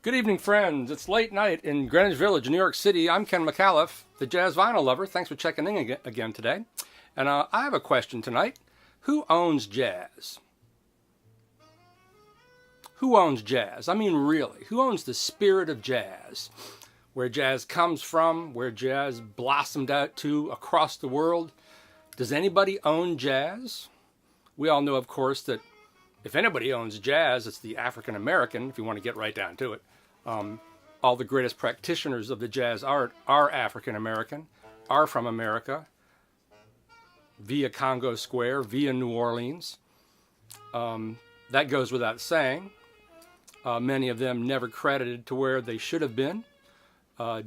Good evening, friends. It's late night in Greenwich Village, New York City. I'm Ken McAuliffe, the jazz vinyl lover. Thanks for checking in again today. And I have a question tonight. Who owns jazz? Who owns jazz? I mean, really, who owns the spirit of jazz? Where jazz comes from, where jazz blossomed out to across the world. Does anybody own jazz? We all know, of course, that if anybody owns jazz, it's the African American, if you want to get right down to it. All the greatest practitioners of the jazz art are African American, are from America, via Congo Square, via New Orleans. That goes without saying. Many of them never credited to where they should have been.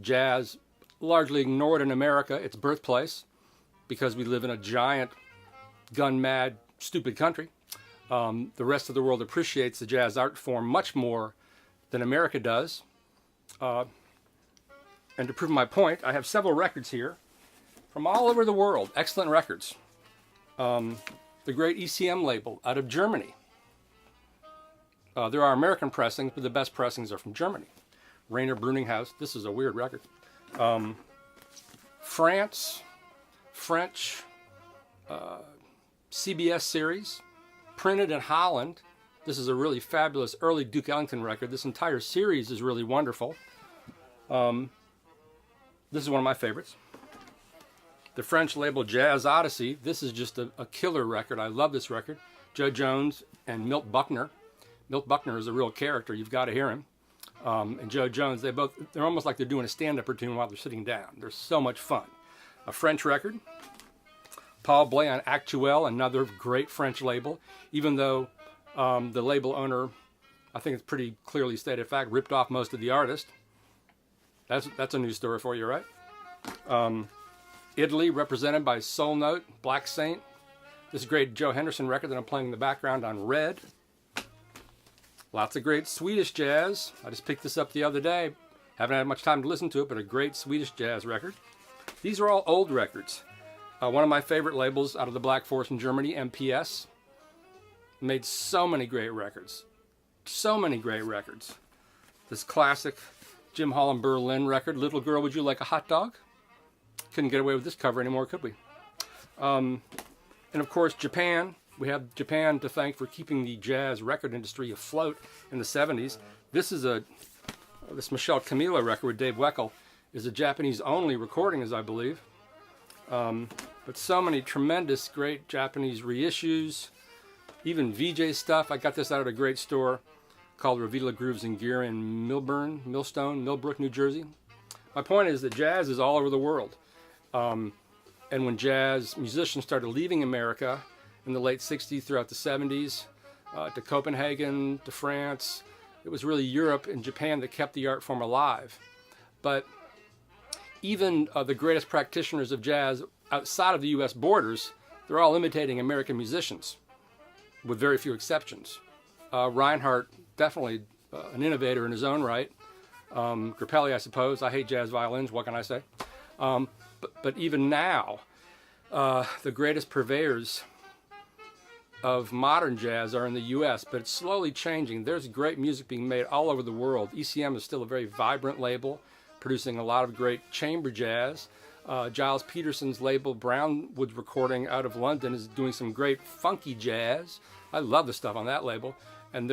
Jazz largely ignored in America, its birthplace, because we live in a giant, gun-mad, stupid country. The rest of the world appreciates the jazz art form much more than America does. And to prove my point, I have several records here from all over the world, excellent records. The great ECM label out of Germany. There are American pressings, but the best pressings are from Germany. Rainer Bruninghaus, this is a weird record. France, French, CBS series, printed in Holland. This is a really fabulous early Duke Ellington record. This entire series is really wonderful. This is one of my favorites. The French label Jazz Odyssey. This is just a killer record. I love this record. Joe Jones and Milt Buckner. Milt Buckner is a real character. You've got to hear him. And Joe Jones, they're almost like they're doing a stand-up routine while they're sitting down. They're so much fun. A French record. Paul Bley on Actuel, another great French label. Even though the label owner, I think it's pretty clearly stated fact, ripped off most of the artist. That's a news story for you, right? Italy, represented by Soul Note, Black Saint. This great Joe Henderson record that I'm playing in the background on Red. Lots of great Swedish jazz. I just picked this up the other day. Haven't had much time to listen to it, but a great Swedish jazz record. These are all old records. One of my favorite labels out of the Black Forest in Germany, MPS, made so many great records. So many great records. This classic Jim Hall and Berlin record, Little Girl, Would You Like a Hot Dog? Couldn't get away with this cover anymore, could we? And of course, Japan. We have Japan to thank for keeping the jazz record industry afloat in the 70s. This Michel Camila record with Dave Weckl is a Japanese-only recording, as I believe. But so many tremendous, great Japanese reissues, even VJ stuff. I got this out at a great store called Revilla Grooves and Gear in Millbrook, New Jersey. My point is that jazz is all over the world. And when jazz musicians started leaving America in the late 60s, throughout the 70s, to Copenhagen, to France, it was really Europe and Japan that kept the art form alive. But even the greatest practitioners of jazz outside of the U.S. borders, they're all imitating American musicians, with very few exceptions. Reinhardt, definitely an innovator in his own right. Grappelli, I suppose. I hate jazz violins, what can I say? But even now, the greatest purveyors of modern jazz are in the U.S., but it's slowly changing. There's great music being made all over the world. ECM is still a very vibrant label, producing a lot of great chamber jazz. Giles Peterson's label, Brownwood Recording out of London, is doing some great funky jazz. I love the stuff on that label, and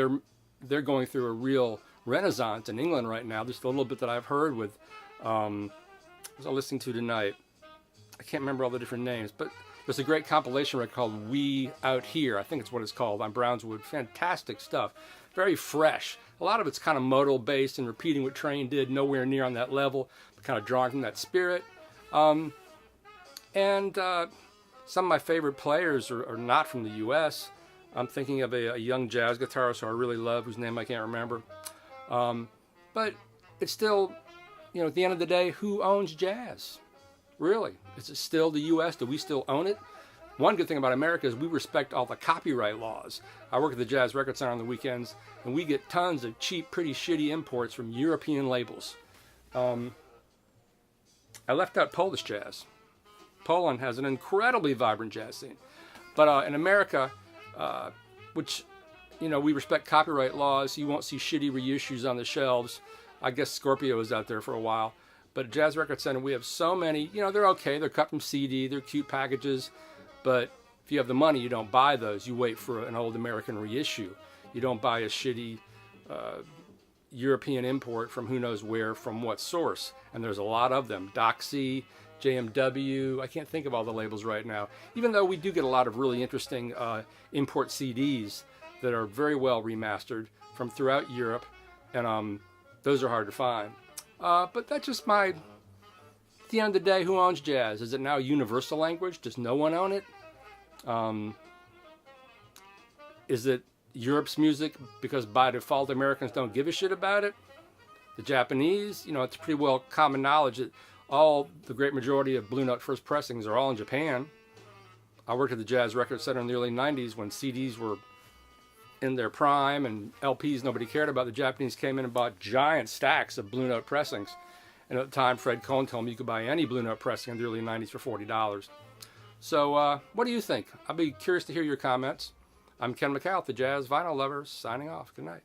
they're going through a real renaissance in England right now. Just a little bit that I've heard with, what was I listening to tonight? I can't remember all the different names, but there's a great compilation record called We Out Here. I think it's what it's called, on Brownswood. Fantastic stuff. Very fresh. A lot of it's kind of modal based and repeating what Train did, nowhere near on that level, but kind of drawing from that spirit. And some of my favorite players are not from the U.S. I'm thinking of a young jazz guitarist who I really love, whose name I can't remember. But it's still, at the end of the day, who owns jazz? Really? Is it still the U.S.? Do we still own it? One good thing about America is we respect all the copyright laws. I work at the Jazz Record Center on the weekends, and we get tons of cheap, pretty shitty imports from European labels. I left out Polish jazz. Poland has an incredibly vibrant jazz scene. But in America, which you know, we respect copyright laws. You won't see shitty reissues on the shelves. I guess Scorpio was out there for a while. But at Jazz Record Center, we have so many, you know, they're okay. They're cut from CD. They're cute packages. But if you have the money, you don't buy those. You wait for an old American reissue. You don't buy a shitty European import from who knows where, from what source. And there's a lot of them. Doxy, JMW, I can't think of all the labels right now. Even though we do get a lot of really interesting import CDs that are very well remastered from throughout Europe. And those are hard to find. But that's just at the end of the day, who owns jazz? Is it now a universal language? Does no one own it? Is it Europe's music because by default Americans don't give a shit about it? The Japanese, you know, it's pretty well common knowledge that the great majority of Blue Note first pressings are all in Japan. I worked at the Jazz Record Center in the early 90s when CDs were in their prime and LPs nobody cared about. The Japanese came in and bought giant stacks of Blue Note pressings. And at the time, Fred Cohen told me you could buy any Blue Note pressing in the early 90s for $40. So what do you think? I'll be curious to hear your comments. I'm Ken McCall, the Jazz Vinyl Lovers, signing off. Good night.